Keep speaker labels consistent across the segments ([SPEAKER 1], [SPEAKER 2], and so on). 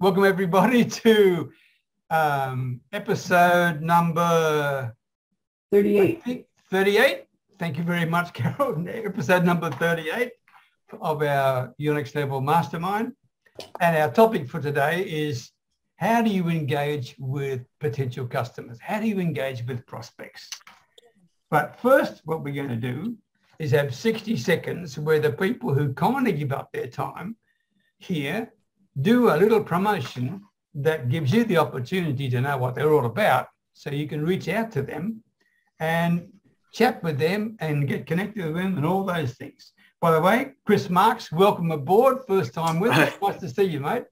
[SPEAKER 1] Welcome everybody to episode number
[SPEAKER 2] 38.
[SPEAKER 1] 38. Thank you very much, Carol. Episode number 38 of our Your Next Level Mastermind. And our topic for today is, how do you engage with potential customers? How do you engage with prospects? But first, what we're going to do is have 60 seconds where the people who kindly give up their time here do a little promotion that gives you the opportunity to know what they're all about, so you can reach out to them and chat with them and get connected with them and all those things. By the way, Chris Marks, welcome aboard. First time with us. Nice to see you, mate.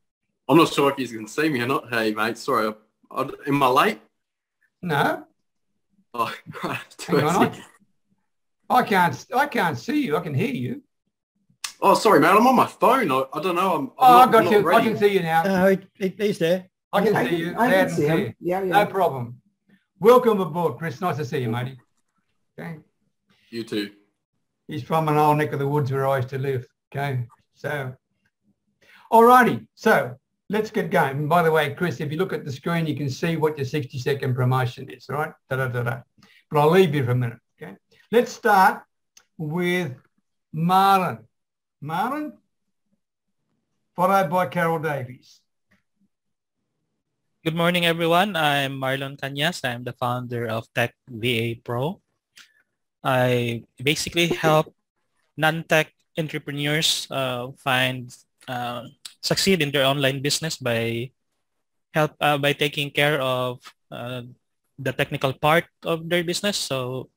[SPEAKER 3] I'm not sure if you can see me or not. Hey, mate, sorry. Am I late?
[SPEAKER 1] No.
[SPEAKER 3] Oh, right.
[SPEAKER 1] Hang on, I can't see you. I can hear you.
[SPEAKER 3] Oh, sorry, mate. I'm on my phone. I don't know.
[SPEAKER 1] I got you. I can see you now.
[SPEAKER 4] He's there.
[SPEAKER 1] I can see you.
[SPEAKER 2] I can see him. Yeah.
[SPEAKER 1] No problem. Welcome aboard, Chris. Nice to see you, matey. Okay.
[SPEAKER 3] You too.
[SPEAKER 1] He's from an old neck of the woods where I used to live. Okay. So, alrighty. So let's get going. And by the way, Chris, if you look at the screen, you can see what your 60-second promotion is, all right? But I'll leave you for a minute. Okay. Let's start with Marlon. Marlon, followed by Carol Davies.
[SPEAKER 4] Good morning, everyone. I'm Marlon Cañas. I'm the founder of Tech VA Pro. I basically help non-tech entrepreneurs succeed in their online business by taking care of the technical part of their business, so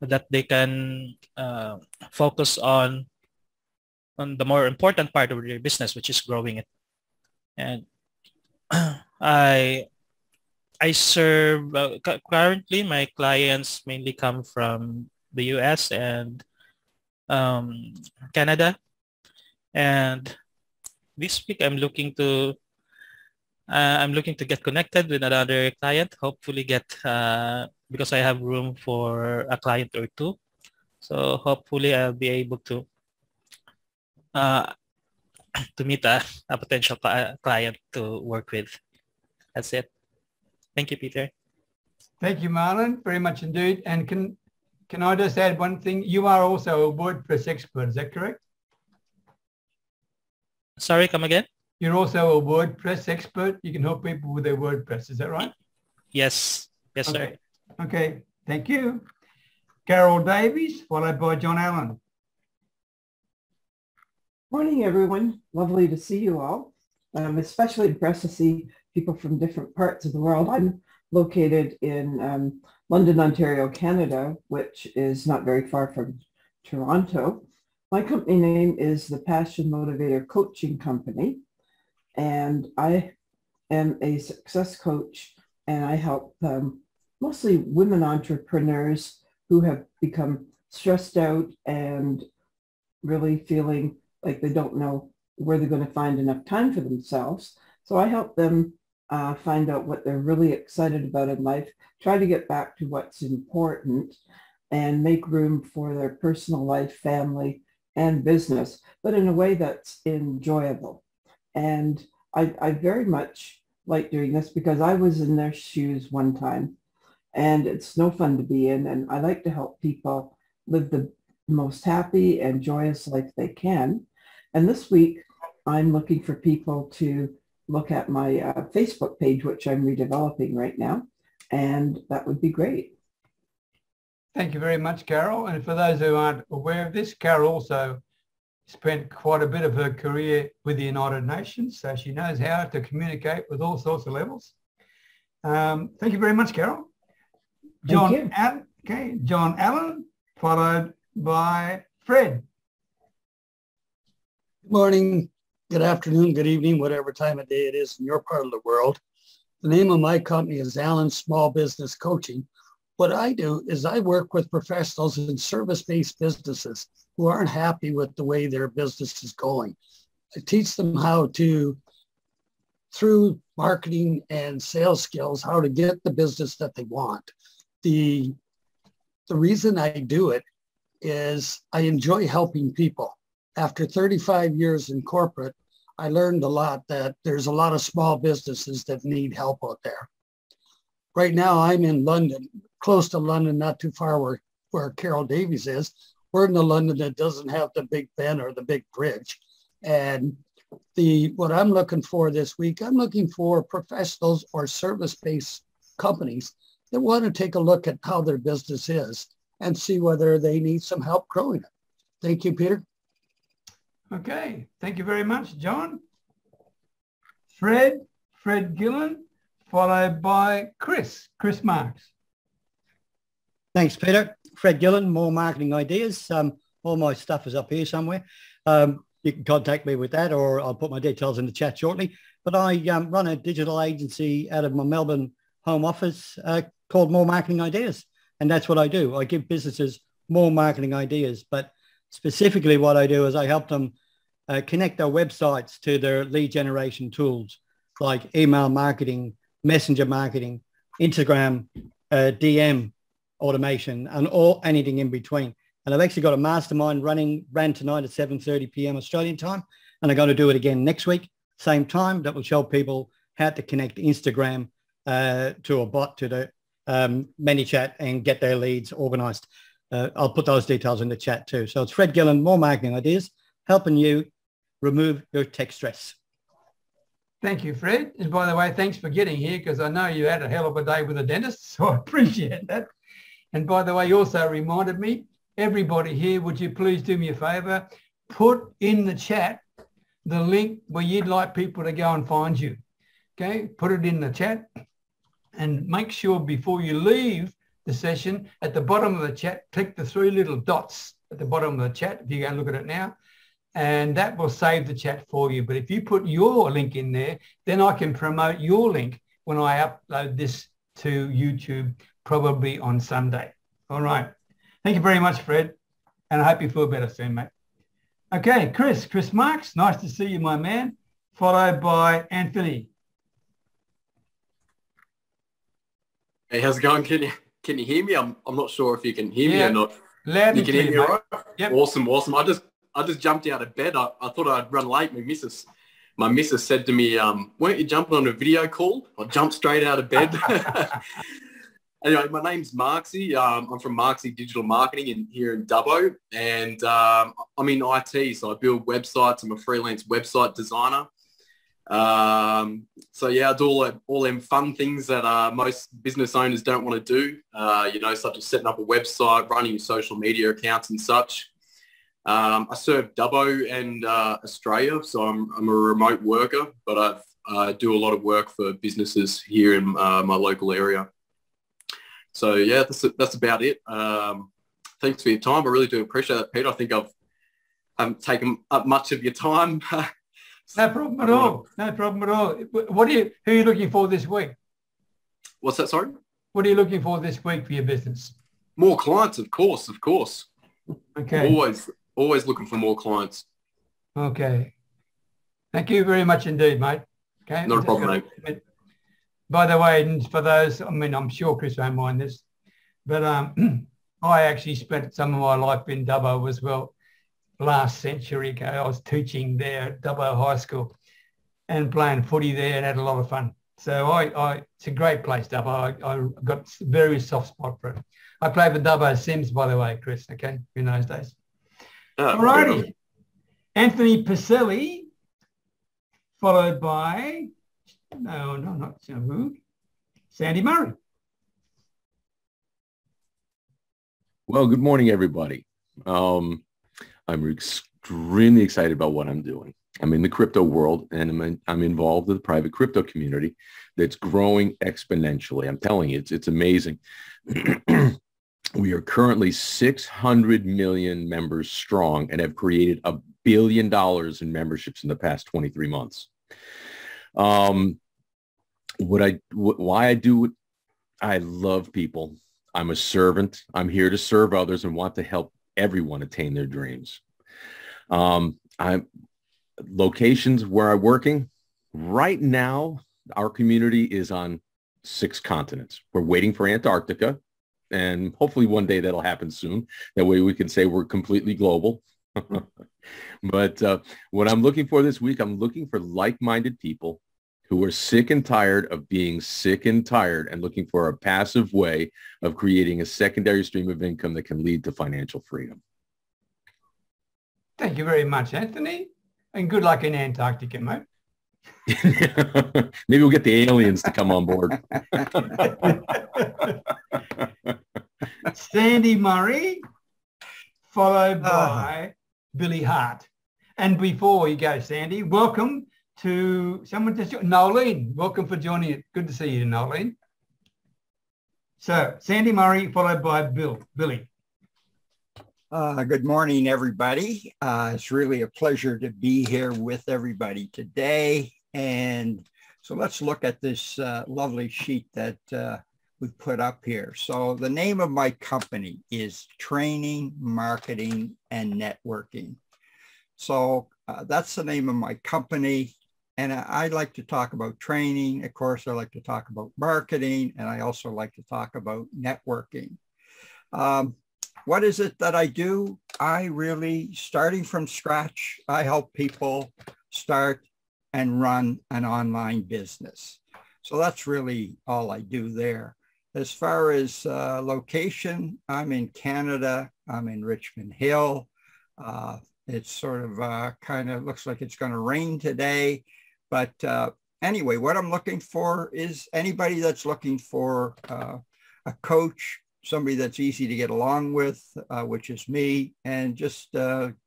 [SPEAKER 4] that they can focus on the more important part of their business, which is growing it. And I serve, currently my clients mainly come from the US and Canada. And this week I'm looking to get connected with another client, hopefully because I have room for a client or two. So hopefully I'll be able to meet a potential client to work with. That's it. Thank you, Peter.
[SPEAKER 1] Thank you, Marlon, very much indeed. And can I just add one thing? You are also a WordPress expert, is that correct?
[SPEAKER 4] Sorry, come again?
[SPEAKER 1] You're also a WordPress expert. You can help people with their WordPress, is that right?
[SPEAKER 4] Yes. Yes,
[SPEAKER 1] okay.
[SPEAKER 4] Sir.
[SPEAKER 1] Okay, thank you. Carol Davies, followed by John Allen.
[SPEAKER 2] Morning, everyone. Lovely to see you all. I'm especially impressed to see people from different parts of the world. I'm located in London, Ontario, Canada, which is not very far from Toronto. My company name is the Passion Motivator Coaching Company, and I am a success coach, and I help mostly women entrepreneurs who have become stressed out and really feeling like they don't know where they're going to find enough time for themselves. So I help them find out what they're really excited about in life, try to get back to what's important, and make room for their personal life, family, and business, but in a way that's enjoyable. And I very much like doing this because I was in their shoes one time, and it's no fun to be in. And I like to help people live the most happy and joyous life they can. And this week, I'm looking for people to look at my Facebook page, which I'm redeveloping right now, and that would be great.
[SPEAKER 1] Thank you very much, Carol. And for those who aren't aware of this, Carol also spent quite a bit of her career with the United Nations, so she knows how to communicate with all sorts of levels. Thank you very much, Carol. John Allen, okay, John Allen, followed by Fred.
[SPEAKER 5] Good morning, good afternoon, good evening, whatever time of day it is in your part of the world. The name of my company is Allen Small Business Coaching. What I do is I work with professionals in service-based businesses who aren't happy with the way their business is going. I teach them how to, through marketing and sales skills, how to get the business that they want. The reason I do it is I enjoy helping people. After 35 years in corporate, I learned a lot that there's a lot of small businesses that need help out there. Right now, I'm in London, close to London, not too far where Carol Davies is. We're in the London that doesn't have the Big Ben or the big bridge. And what I'm looking for this week, I'm looking for professionals or service-based companies that want to take a look at how their business is and see whether they need some help growing it. Thank you, Peter.
[SPEAKER 1] Okay, thank you very much, John. Fred Gillen, followed by Chris Marks.
[SPEAKER 6] Thanks, Peter. Fred Gillen, More Marketing Ideas. All my stuff is up here somewhere. You can contact me with that, or I'll put my details in the chat shortly. But I run a digital agency out of my Melbourne home office called More Marketing Ideas. And that's what I do. I give businesses more marketing ideas. But specifically what I do is I help them connect their websites to their lead generation tools like email marketing, messenger marketing, Instagram, DM automation, and anything in between. And I've actually got a mastermind ran tonight at 7:30 p.m. Australian time. And I'm going to do it again next week, same time, that will show people how to connect Instagram to a bot, to the ManyChat, and get their leads organized. I'll put those details in the chat too. So it's Fred Gillen, More Marketing Ideas, helping you remove your tech stress.
[SPEAKER 1] Thank you, Fred. And by the way, thanks for getting here, because I know you had a hell of a day with a dentist, so I appreciate that. And by the way, you also reminded me, everybody here, would you please do me a favor? Put in the chat the link where you'd like people to go and find you. Okay, put it in the chat, and make sure before you leave the session, at the bottom of the chat, click the three little dots at the bottom of the chat, if you go and look at it now, and that will save the chat for you. But if you put your link in there, then I can promote your link when I upload this to YouTube, probably on Sunday. All right. Thank you very much, Fred. And I hope you feel better soon, mate. Okay, Chris Marks, nice to see you, my man, followed by Anthony.
[SPEAKER 3] Hey, how's it going? Can you hear me? I'm not sure if you can hear me or not.
[SPEAKER 1] Loud
[SPEAKER 3] You
[SPEAKER 1] and
[SPEAKER 3] can hear
[SPEAKER 1] clear,
[SPEAKER 3] me,
[SPEAKER 1] mate.
[SPEAKER 3] right?
[SPEAKER 1] Yep.
[SPEAKER 3] Awesome. I just jumped out of bed. I thought I'd run late. My missus said to me, weren't you jumping on a video call? I jumped straight out of bed. Anyway, my name's Marksy. I'm from Marksy Digital Marketing here in Dubbo, and I'm in IT, so I build websites. I'm a freelance website designer. So yeah, I do all them fun things that most business owners don't want to do, such as setting up a website, running social media accounts and such. I serve Dubbo and Australia, so I'm a remote worker, but I do a lot of work for businesses here in my local area. So yeah, that's about it. Thanks for your time. I really do appreciate it, Peter. I think I haven't taken up much of your time.
[SPEAKER 1] No problem at all. No problem at all. Who are you looking for this week?
[SPEAKER 3] What's that, sorry?
[SPEAKER 1] What are you looking for this week for your business?
[SPEAKER 3] More clients, of course.
[SPEAKER 1] Okay.
[SPEAKER 3] Always looking for more clients.
[SPEAKER 1] Okay. Thank you very much indeed, mate. Okay.
[SPEAKER 3] Not a problem, mate.
[SPEAKER 1] By the way, and for those, I'm sure Chris won't mind this, but I actually spent some of my life in Dubbo as well. Last century ago, I was teaching there at Dubbo High School and playing footy there, and had a lot of fun. So it's a great place, Dubbo. I got a very soft spot for it. I played for Dubbo Sims, by the way, Chris, okay, in those days. All righty. Anthony Piselli, followed by, not Sandy Murray.
[SPEAKER 7] Well, good morning, everybody. I'm extremely excited about what I'm doing. I'm in the crypto world, and I'm involved with the private crypto community that's growing exponentially. I'm telling you, it's amazing. We are currently 600 million members strong and have created $1 billion in memberships in the past 23 months. Why I do it, I love people. I'm a servant. I'm here to serve others and want to help everyone attain their dreams. Locations where I'm working right now, our community is on 6 continents. We're waiting for Antarctica, and hopefully one day that'll happen soon. That way we can say we're completely global. But what I'm looking for this week, I'm looking for like-minded people who are sick and tired of being sick and tired and looking for a passive way of creating a secondary stream of income that can lead to financial freedom.
[SPEAKER 1] Thank you very much, Anthony. And good luck in Antarctica, mate.
[SPEAKER 7] Maybe we'll get the aliens to come on board.
[SPEAKER 1] Sandy Murray, followed by Billy Hart. And before you go, Sandy, welcome to someone just Noleen. Welcome for joining it. Good to see you, Noleen. So Sandy Murray, followed by Billy.
[SPEAKER 8] Good morning, everybody. It's really a pleasure to be here with everybody today. And so let's look at this lovely sheet that we put up here. So the name of my company is Training, Marketing, and Networking. So that's the name of my company. And I like to talk about training. Of course, I like to talk about marketing, and I also like to talk about networking. What is it that I do? I really, starting from scratch, I help people start and run an online business. So that's really all I do there. As far as location, I'm in Canada. I'm in Richmond Hill. It's sort of kind of looks like it's going to rain today. But anyway, what I'm looking for is anybody that's looking for a coach, somebody that's easy to get along with, which is me, and just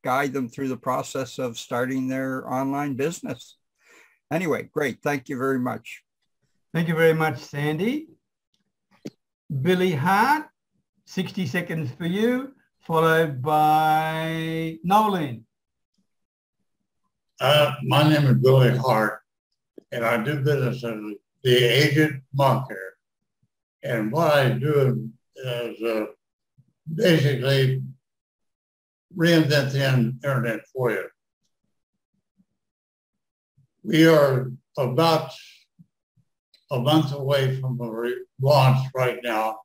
[SPEAKER 8] guide them through the process of starting their online business. Anyway, great. Thank you very much.
[SPEAKER 1] Thank you very much, Sandy. Billy Hart, 60 seconds for you, followed by Noleen.
[SPEAKER 9] My name is Billy Hart, and I do business as the agent marketer. And what I do is basically reinvent the internet for you. We are about a month away from a launch right now.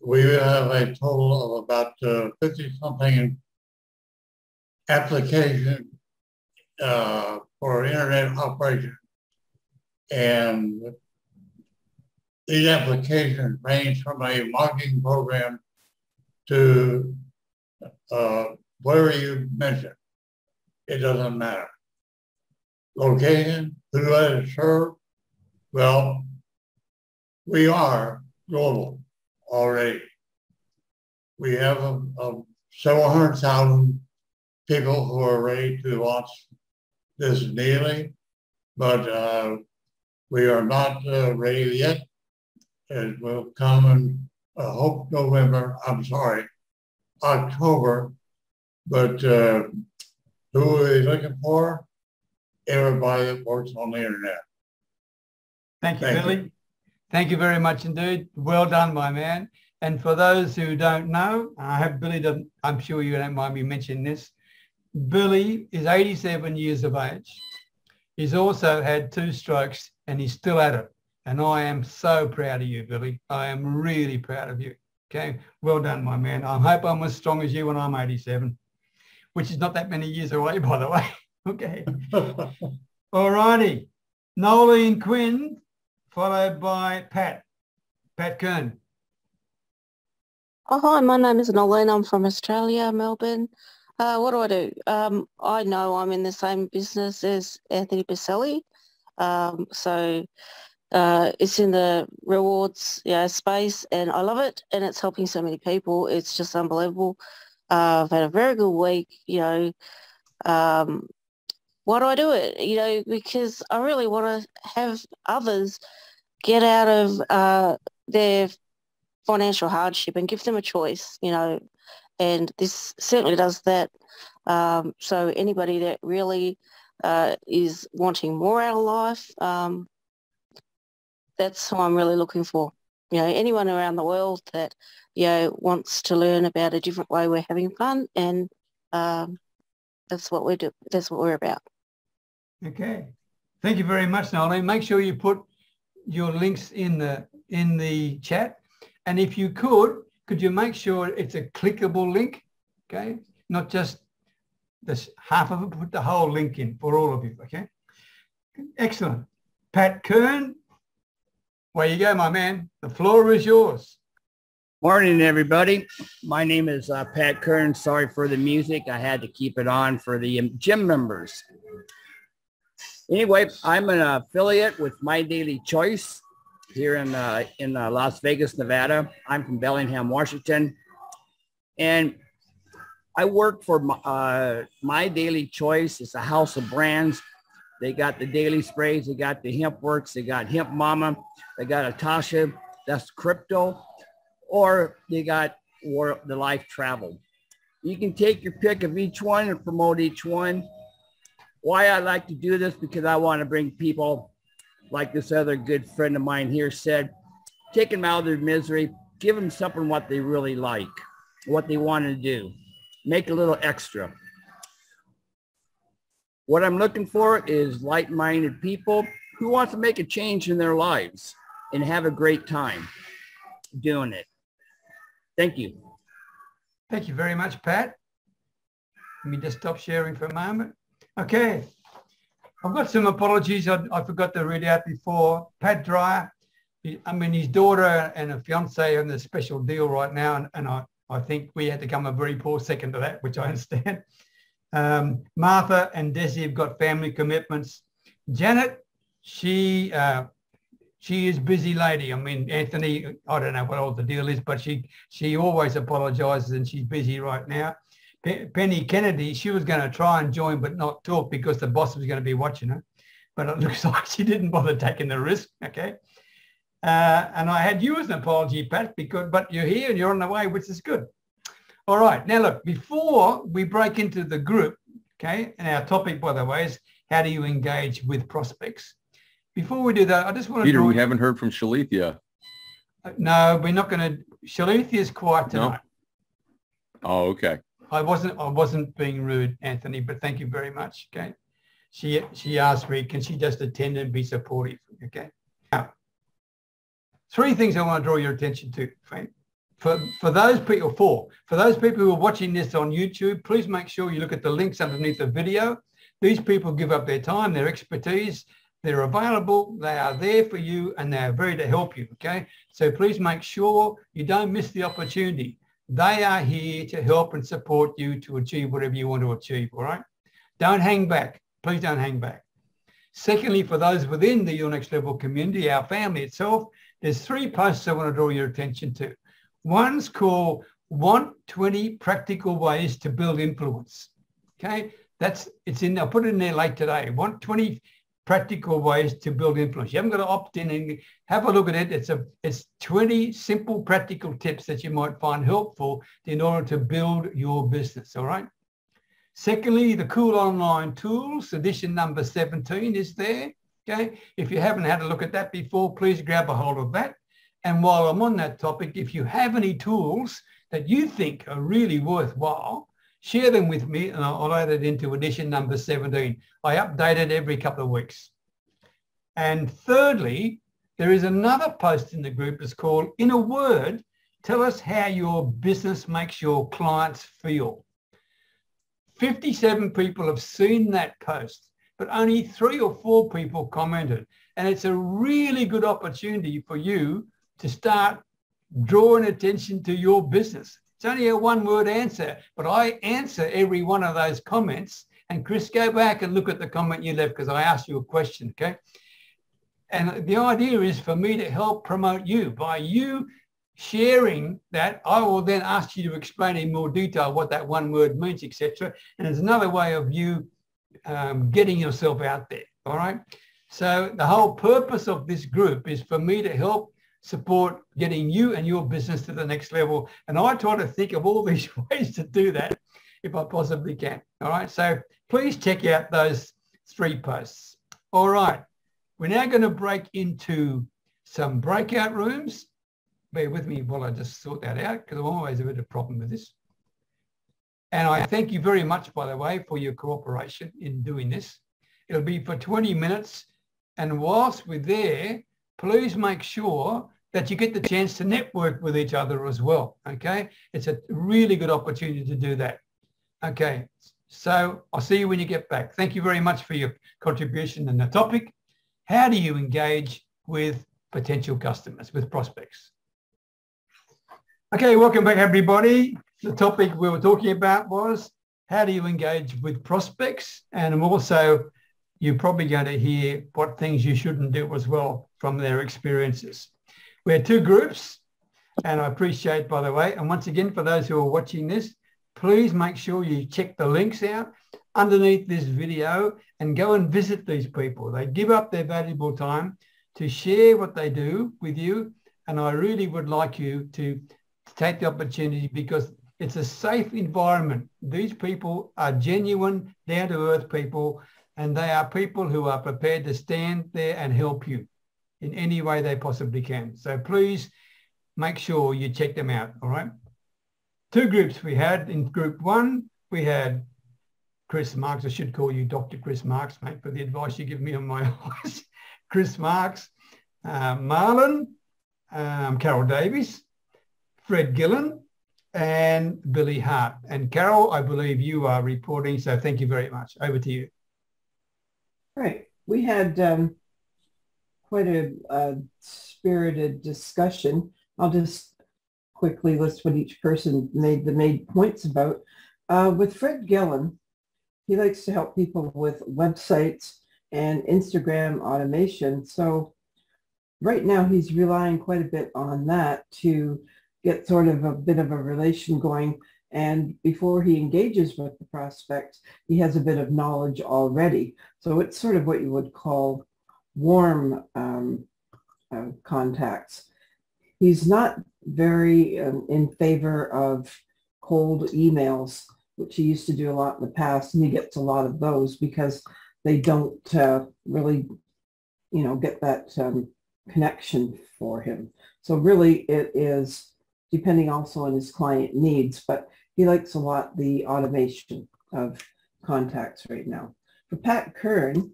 [SPEAKER 9] We have a total of about 50-something application for internet operation. And these applications range from a marketing program to whatever you mention. It doesn't matter. Location, who do I serve? Well, we are global already. We have several 100,000 people who are ready to launch this daily, but we are not ready yet. It will come in, October. But who are they looking for? Everybody that works on the internet.
[SPEAKER 1] Thank you, Billy. Thank you very much indeed. Well done, my man. And for those who don't know, I hope Billy doesn't, I'm sure you don't mind me mentioning this. Billy is 87 years of age. He's also had 2 strokes and he's still at it. And I am so proud of you, Billy. I am really proud of you. Okay, well done, my man. I hope I'm as strong as you when I'm 87, which is not that many years away, by the way. Okay. All righty. Noleen Quinn, followed by Pat Kern.
[SPEAKER 10] Oh, hi, my name is Noleen. I'm from Australia, Melbourne. What do? I know I'm in the same business as Anthony Piselli. So it's in the rewards space, and I love it, and it's helping so many people. It's just unbelievable. I've had a very good week, why do I do it? Because I really want to have others get out of their financial hardship and give them a choice, and this certainly does that. So anybody that really is wanting more out of life, that's who I'm really looking for. Anyone around the world that, wants to learn about a different way we're having fun, and that's what we do. That's what we're about.
[SPEAKER 1] Okay. Thank you very much, Noleen. Make sure you put your links in the chat. And if you could you make sure it's a clickable link? okay? Not just this half of it, put the whole link in for all of you, okay? Excellent. Pat Kern, where you go, my man. The floor is yours.
[SPEAKER 11] Morning, everybody. My name is Pat Kern. Sorry for the music. I had to keep it on for the gym members. Anyway, I'm an affiliate with My Daily Choice here in Las Vegas, Nevada. I'm from Bellingham, Washington. And I work for My Daily Choice. It's a house of brands. They got the Daily Sprays. They got the Hemp Works. They got Hemp Mama. They got Atasha. That's crypto. Or they got the Life Travel. You can take your pick of each one and promote each one. Why I like to do this, because I want to bring people, like this other good friend of mine here said, take them out of their misery, give them something what they really like, what they want to do, make a little extra. What I'm looking for is like-minded people who want to make a change in their lives and have a great time doing it. Thank you.
[SPEAKER 1] Thank you very much, Pat. Let me just stop sharing for a moment. Okay. I've got some apologies I forgot to read out before. Pat Dreyer, his daughter and a fiance are in a special deal right now, and I think we had to come a very poor second to that, which I understand. Martha and Desi have got family commitments. Janet, she is a busy lady. Anthony, I don't know what all the deal is, but she always apologizes, and she's busy right now. Penny Kennedy, she was going to try and join but not talk because the boss was going to be watching her, but it looks like she didn't bother taking the risk, okay? And I had you as an apology, Pat, but you're here and you're on the way, which is good. All right, now look, before we break into the group, okay, and our topic, by the way, is how do you engage with prospects? Before we do that, I just want to...
[SPEAKER 7] Peter, we haven't heard from Shalithia.
[SPEAKER 1] No, we're not going to... Shalithia's quiet tonight.
[SPEAKER 7] No? Oh, okay.
[SPEAKER 1] I wasn't being rude, Anthony, but thank you very much, okay? She asked me, can she just attend and be supportive, okay? Now, 3 things I want to draw your attention to, Frank. For those people, 4. For those people who are watching this on YouTube, please make sure you look at the links underneath the video. These people give up their time, their expertise. They're available, they are there for you, and they are ready to help you, okay? So please make sure you don't miss the opportunity. They are here to help and support you to achieve whatever you want to achieve, all right? Don't hang back. Please don't hang back. Secondly, for those within the Your Next Level community, our family itself, there's 3 posts I want to draw your attention to. One's called Want 20 Practical Ways to Build Influence, okay? I'll put it in there late today. Want 20 practical ways to build influence. You haven't got to opt in and have a look at it. It's 20 simple practical tips that you might find helpful in order to build your business, all right? Secondly, the Cool Online Tools, edition number 17 is there, okay? If you haven't had a look at that before, please grab a hold of that. And while I'm on that topic, if you have any tools that you think are really worthwhile, share them with me and I'll add it into edition number 17. I update it every couple of weeks. And thirdly, there is another post in the group. It's called, in a word, tell us how your business makes your clients feel. 57 people have seen that post, but only 3 or 4 people commented. And it's a really good opportunity for you to start drawing attention to your business. It's only a 1-word answer, but I answer every one of those comments. And Chris, go back and look at the comment you left because I asked you a question, okay? And the idea is for me to help promote you. By you sharing that, I will then ask you to explain in more detail what that 1 word means, etc. And it's another way of you getting yourself out there, all right? So the whole purpose of this group is for me to help support getting you and your business to the next level. And I try to think of all these ways to do that if I possibly can. All right. So please check out those 3 posts. All right. We're now going to break into some breakout rooms. Bear with me while I just sort that out because I'm always a bit of a problem with this. And I thank you very much, by the way, for your cooperation in doing this. It'll be for 20 minutes. And whilst we're there, please make sure that you get the chance to network with each other as well, okay? It's a really good opportunity to do that. Okay, so I'll see you when you get back. Thank you very much for your contribution and the topic. How do you engage with potential customers, with prospects? Okay, welcome back everybody. The topic we were talking about was how do you engage with prospects? And also, you're probably going to hear what things you shouldn't do as well from their experiences. We had two groups, and I appreciate, by the way, and once again, for those who are watching this, please make sure you check the links out underneath this video and go and visit these people. They give up their valuable time to share what they do with you, and I really would like you to take the opportunity because it's a safe environment. These people are genuine, down-to-earth people, and they are people who are prepared to stand there and help you in any way they possibly can. So please make sure you check them out, all right? Two groups we had. In group one, we had Chris Marks. I should call you Dr. Chris Marks, mate, for the advice you give me on my eyes. Chris Marks, Marlon, Carol Davies, Fred Gillen, and Billy Hart. And Carol, I believe you are reporting, so thank you very much. Over to you.
[SPEAKER 2] Right. We had quite a spirited discussion. I'll just quickly list what each person made points about. With Fred Gillen, he likes to help people with websites and Instagram automation. So right now he's relying quite a bit on that to get sort of a bit of a relation going. And before he engages with the prospect, he has a bit of knowledge already. So it's sort of what you would call warm contacts. He's not very in favor of cold emails, which he used to do a lot in the past, and he gets a lot of those because they don't really, get that connection for him. So really it is depending also on his client needs, but he likes a lot the automation of contacts right now. For Pat Kern,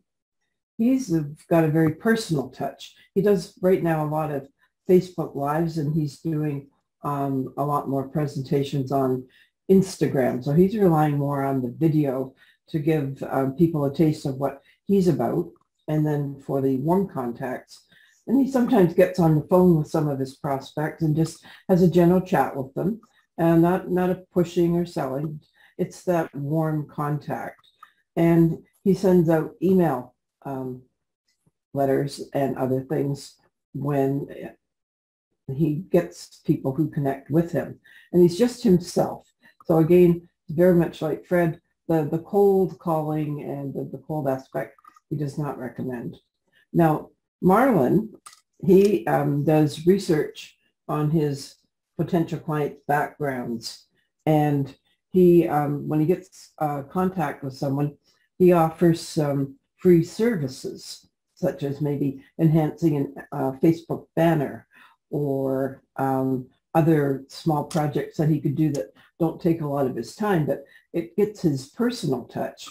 [SPEAKER 2] he's got a very personal touch. He does right now a lot of Facebook Lives, and he's doing a lot more presentations on Instagram. So he's relying more on the video to give people a taste of what he's about. And then for the warm contacts, and he sometimes gets on the phone with some of his prospects and just has a general chat with them, and not a pushing or selling. It's that warm contact. And he sends out email letters and other things when he gets people who connect with him. And he's just himself. So again, very much like Fred, the cold calling and the cold aspect, he does not recommend. Now, Marlon, he does research on his potential clients' backgrounds. And he, when he gets contact with someone, he offers some free services, such as maybe enhancing a Facebook banner or other small projects that he could do that don't take a lot of his time, but it gets his personal touch.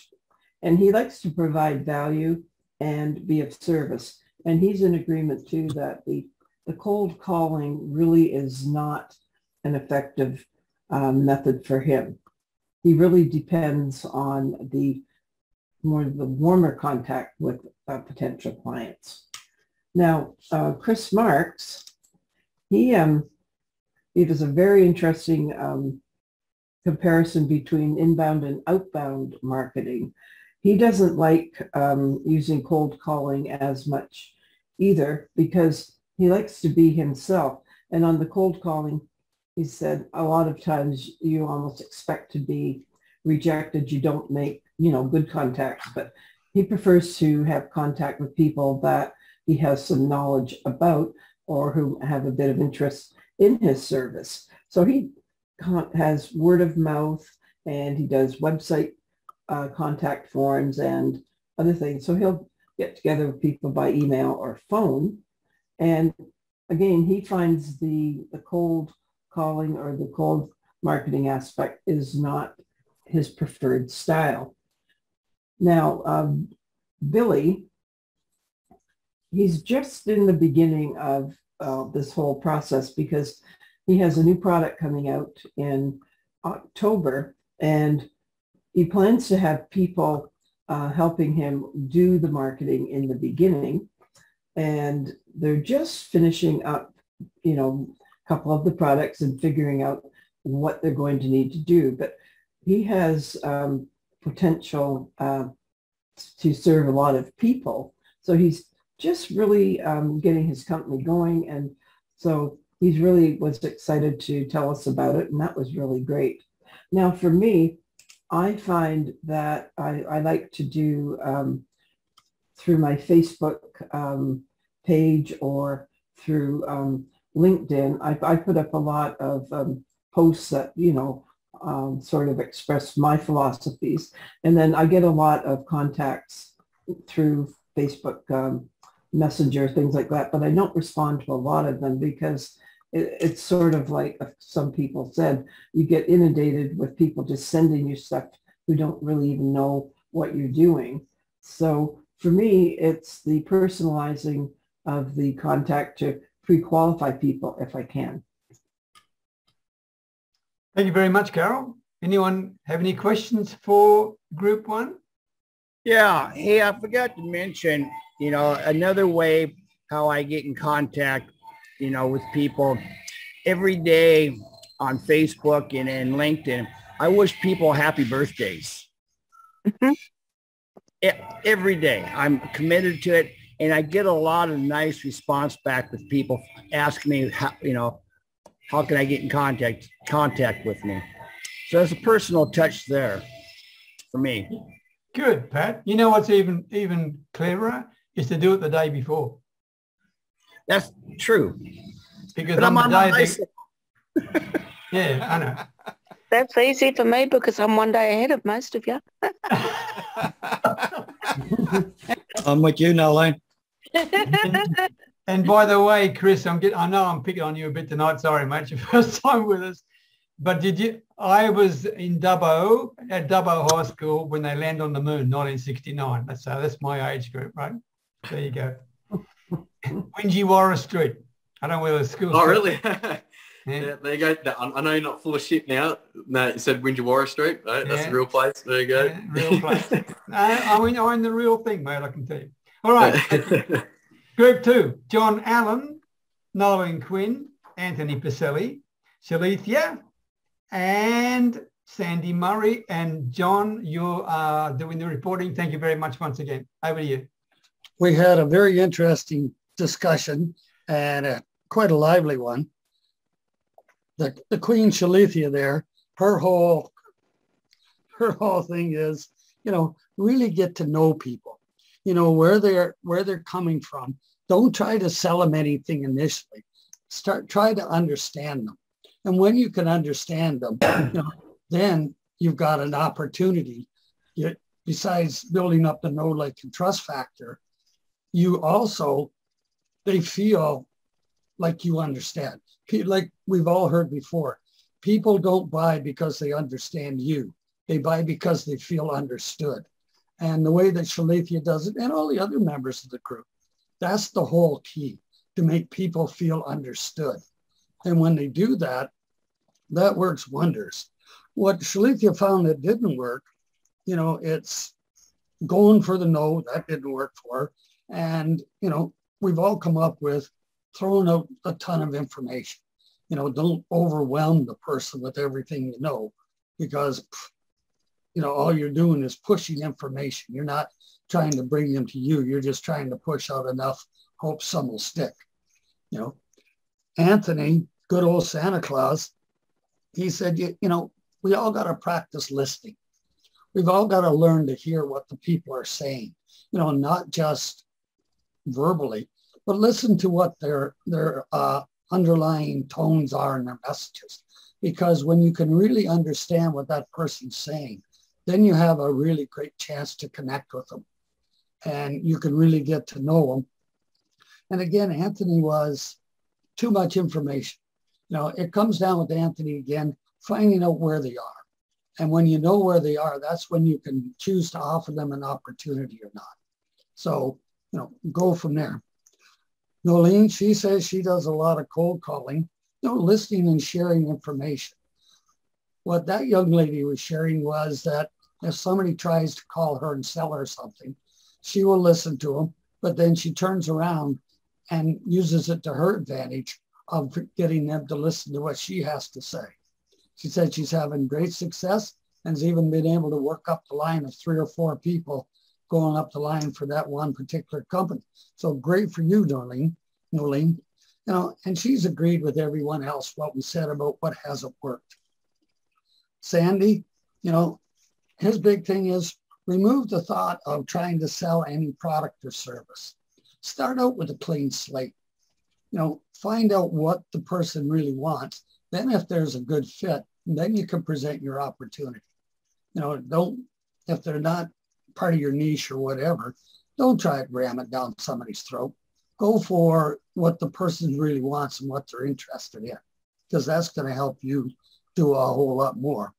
[SPEAKER 2] And he likes to provide value and be of service. And he's in agreement too that the cold calling really is not an effective method for him. He really depends on the warmer contact with potential clients. Now, Chris Marks, he does a very interesting comparison between inbound and outbound marketing. He doesn't like using cold calling as much either because he likes to be himself. And on the cold calling, he said a lot of times you almost expect to be rejected. You don't make, good contacts, but he prefers to have contact with people that he has some knowledge about or who have a bit of interest in his service. So he has word of mouth, and he does website contact forms and other things. So he'll get together with people by email or phone. And again, he finds the cold calling or the cold marketing aspect is not his preferred style. Now, Billy, he's just in the beginning of this whole process because he has a new product coming out in October, and he plans to have people helping him do the marketing in the beginning. And they're just finishing up, a couple of the products and figuring out what they're going to need to do. But he has potential to serve a lot of people. So he's just really getting his company going. And so he's really was excited to tell us about it. And that was really great. Now for me, I find that I like to do through my Facebook page or through LinkedIn. I put up a lot of posts that, sort of express my philosophies. And then I get a lot of contacts through Facebook Messenger, things like that. But I don't respond to a lot of them because it's sort of like some people said, you get inundated with people just sending you stuff who don't really even know what you're doing. So for me, it's the personalizing of the contact to pre-qualify people if I can.
[SPEAKER 1] Thank you very much, Carol. Anyone have any questions for group one?
[SPEAKER 11] Yeah. Hey, I forgot to mention, another way how I get in contact, with people every day on Facebook and LinkedIn. I wish people happy birthdays.
[SPEAKER 10] Mm-hmm.
[SPEAKER 11] Every day. I'm committed to it. And I get a lot of nice response back with people asking me, how can I get in contact with me? So there's a personal touch there for me.
[SPEAKER 1] Good, Pat. You know what's even cleverer is to do it the day before.
[SPEAKER 11] That's true.
[SPEAKER 1] Because
[SPEAKER 11] but I'm on my bicycle.
[SPEAKER 1] Yeah, I know.
[SPEAKER 10] That's easy for me because I'm one day ahead of most of you.
[SPEAKER 6] I'm with you, Noleen.
[SPEAKER 1] And by the way, Chris, I know I'm picking on you a bit tonight. Sorry, mate, it's your first time with us. But I was in Dubbo, at Dubbo High School when they landed on the moon, 1969. That's my age group, right? There you go. Wingiwarra Street. I don't know where the school.
[SPEAKER 3] Oh, really?
[SPEAKER 1] Yeah.
[SPEAKER 3] There you go. I know you're not full of shit now. No, you said Wingiwarra Street, right? That's the real place. There you go.
[SPEAKER 1] Yeah, real place. I'm the real thing, mate, I can tell you. All right. Group two, John Allen, Noleen Quinn, Anthony Piselli, Shalithia, and Sandy Murray. And John, you are doing the reporting. Thank you very much once again. Over to you.
[SPEAKER 5] We had a very interesting discussion and quite a lively one. The Queen Shalithia there, her whole thing is, really get to know people, where they're coming from. Don't try to sell them anything initially. Try to understand them. And when you can understand them, then you've got an opportunity. Besides building up the know, like, and trust factor, they feel like you understand. Like we've all heard before, people don't buy because they understand you. They buy because they feel understood. And the way that Shalithia does it, and all the other members of the group, that's the whole key, to make people feel understood. And when they do that, that works wonders. What Shalithia found that didn't work, it's going for the no, that didn't work for her. And, we've all come up with throwing out a ton of information. Don't overwhelm the person with everything because, all you're doing is pushing information. You're not trying to bring them to you. You're just trying to push out enough, hope some will stick. Anthony, good old Santa Claus, he said, we all got to practice listening. We've all got to learn to hear what the people are saying, not just verbally, but listen to what their underlying tones are in their messages. Because when you can really understand what that person's saying, then you have a really great chance to connect with them. And you can really get to know them. And again, Anthony was too much information. It comes down with Anthony again, finding out where they are. And when you know where they are, that's when you can choose to offer them an opportunity or not. So, go from there. Noleen, she says she does a lot of cold calling, listening and sharing information. What that young lady was sharing was that if somebody tries to call her and sell her something, she will listen to them, but then she turns around and uses it to her advantage of getting them to listen to what she has to say. She said she's having great success and has even been able to work up the line of 3 or 4 people going up the line for that one particular company. So great for you, Noleen. And she's agreed with everyone else what we said about what hasn't worked. Sandy, his big thing is remove the thought of trying to sell any product or service. Start out with a clean slate. Find out what the person really wants. Then if there's a good fit, then you can present your opportunity. If they're not part of your niche or whatever, don't try to ram it down somebody's throat. Go for what the person really wants and what they're interested in, because that's going to help you do a whole lot more.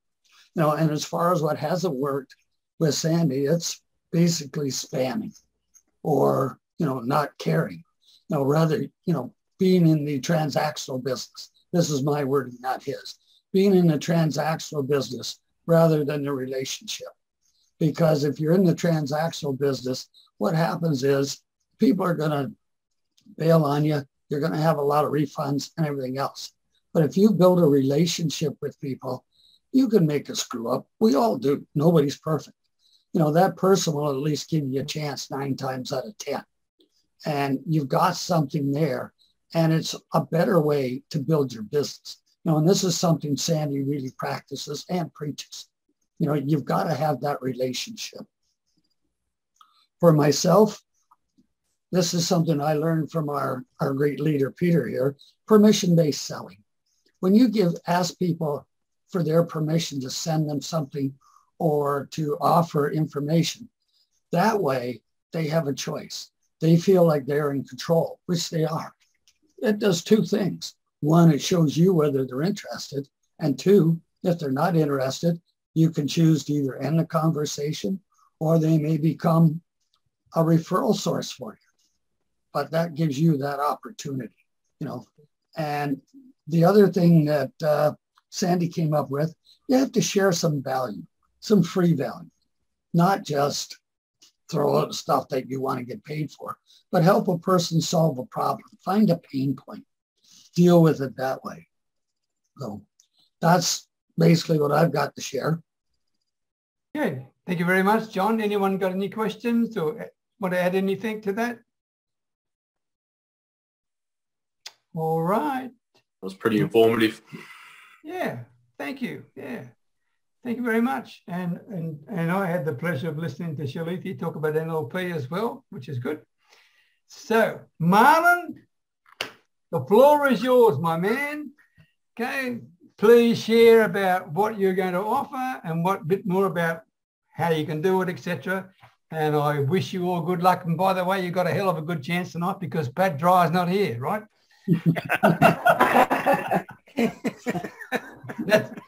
[SPEAKER 5] And as far as what hasn't worked with Sandy, it's basically spamming or, not caring. Rather, being in the transactional business. This is my wording, not his. Being in the transactional business rather than the relationship. Because if you're in the transactional business, what happens is people are going to bail on you. You're going to have a lot of refunds and everything else. But if you build a relationship with people, you can make a screw up. We all do. Nobody's perfect. That person will at least give you a chance 9 times out of 10. And you've got something there. And it's a better way to build your business. And this is something Sandy really practices and preaches. You've got to have that relationship. For myself, this is something I learned from our great leader, Peter here, permission-based selling. When you ask people for their permission to send them something or to offer information, that way they have a choice. They feel like they're in control, which they are. It does 2 things. 1, it shows you whether they're interested. And 2, if they're not interested, you can choose to either end the conversation or they may become a referral source for you. But that gives you that opportunity, And the other thing that Sandy came up with, you have to share some value, some free value, not just throw out stuff that you want to get paid for, but help a person solve a problem, find a pain point, deal with it that way. So that's basically what I've got to share.
[SPEAKER 1] Okay, thank you very much, John. Anyone got any questions or want to add anything to that? All right.
[SPEAKER 3] That was pretty informative.
[SPEAKER 1] Yeah, thank you. Yeah, thank you very much. And I had the pleasure of listening to Shalithi talk about NLP as well, which is good. So, Marlon, the floor is yours, my man. Okay, please share about what you're going to offer and what bit more about how you can do it, etc. And I wish you all good luck. And by the way, you got a hell of a good chance tonight because Pat Dryer's not here, right?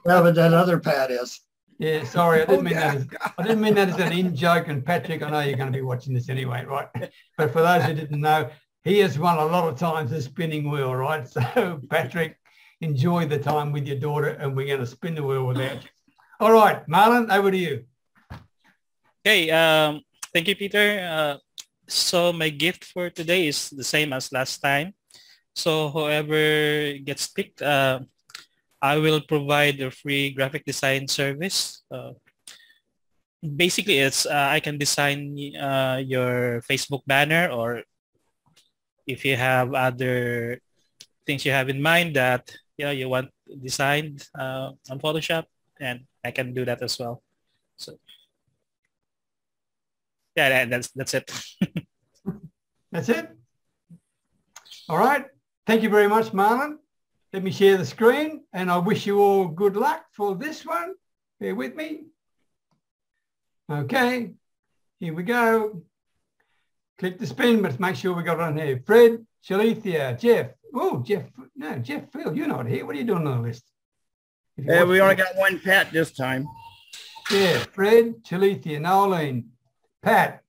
[SPEAKER 5] But that other Pat is.
[SPEAKER 1] Yeah, sorry, I didn't mean that as an in-joke. And Patrick, I know you're going to be watching this anyway, right? But for those who didn't know, he has won a lot of times the spinning wheel, right? So, Patrick, enjoy the time with your daughter, and we're going to spin the wheel without you. All right, Marlon, over to you.
[SPEAKER 4] Okay, thank you, Peter. So my gift for today is the same as last time. So whoever gets picked, I will provide a free graphic design service. Basically, it's I can design your Facebook banner, or if you have other things you have in mind that you want designed on Photoshop, and I can do that as well. So yeah, that's it.
[SPEAKER 1] That's it. All right. Thank you very much, Marlon. Let me share the screen, and I wish you all good luck for this one. Bear with me. Okay, here we go. Click the spin, but make sure we got it on here. Fred, Shalithia, Jeff. Oh, Jeff Phil, you're not here. What are you doing on the list?
[SPEAKER 11] Yeah, we only got one Pat this time.
[SPEAKER 1] Yeah, Fred, Shalithia, Noleen, Pat,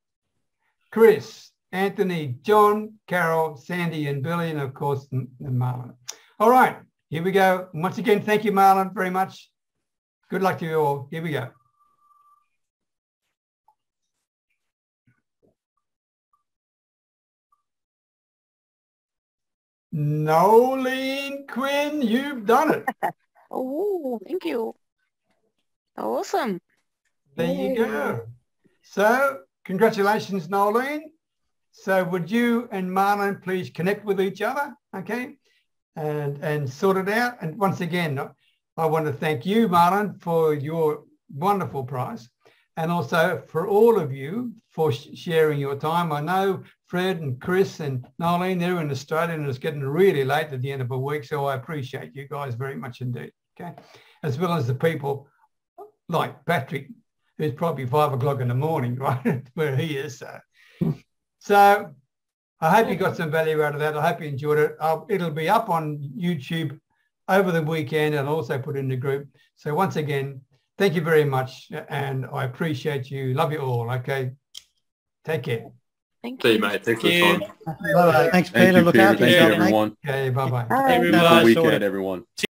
[SPEAKER 1] Chris, Anthony, John, Carol, Sandy, and Billy, and of course, and Marlon. All right, here we go. Once again, thank you, Marlon, very much. Good luck to you all. Here we go. Noleen Quinn, you've done it.
[SPEAKER 10] Oh, thank you. Awesome.
[SPEAKER 1] There you go. So congratulations, Noleen. So would you and Marlon please connect with each other, okay, and sort it out? And once again, I want to thank you, Marlon, for your wonderful prize, and also for all of you for sharing your time. I know Fred and Chris and Noleen, they're in Australia and it's getting really late at the end of a week, so I appreciate you guys very much indeed, okay? As well as the people like Patrick, who's probably 5 o'clock in the morning, right, where he is. So I hope you got some value out of that. I hope you enjoyed it. It'll be up on YouTube over the weekend and also put in the group. So once again, thank you very much, and I appreciate you. Love you all, okay? Take care.
[SPEAKER 10] Thank
[SPEAKER 3] See
[SPEAKER 10] you.
[SPEAKER 3] you, mate. Thanks for the time.
[SPEAKER 6] Bye-bye. Thanks,
[SPEAKER 7] Thank
[SPEAKER 6] Peter.
[SPEAKER 7] you,
[SPEAKER 6] Look
[SPEAKER 7] Peter.
[SPEAKER 6] after
[SPEAKER 7] Thank you,
[SPEAKER 6] yourself, mate.
[SPEAKER 7] everyone.
[SPEAKER 1] Okay, bye-bye.
[SPEAKER 10] Bye.
[SPEAKER 7] Have a
[SPEAKER 4] Everyone.
[SPEAKER 7] good weekend, everyone.